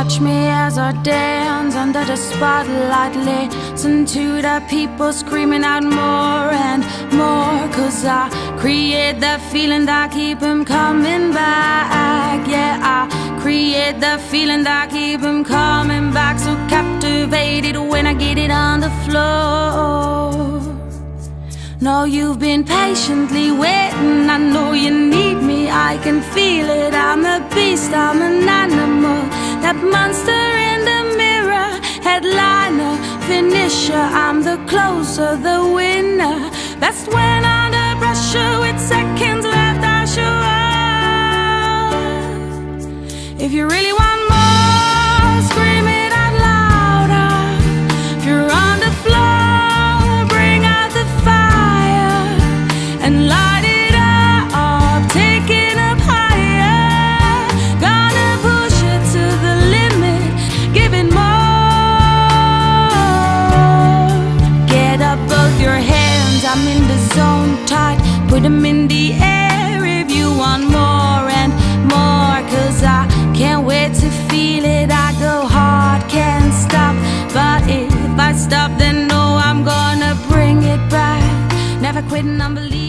Watch me as I dance under the spotlight. Listen to the people screaming out more and more, 'cause I create the feeling that keep them coming back. Yeah, I create the feeling that keep them coming back. So captivated when I get it on the floor. No, you've been patiently waiting. I know you need me, I can feel it. I'm a beast, I'm an animal. That monster in the mirror, headliner, finisher. I'm the closer, the winner. That's when under pressure, with seconds left, I show up. If you really want more, scream it out louder. If you're on the floor, bring out the fire and light it up, take it up higher. Gonna push it to the limit, give it more. Get up both your hands, I'm in the zone tight. Put them in the air if you want more and more, 'cause I can't wait to feel it. I go hard, can't stop. But if I stop, then know I'm gonna bring it back. Never quitting, I'm believing.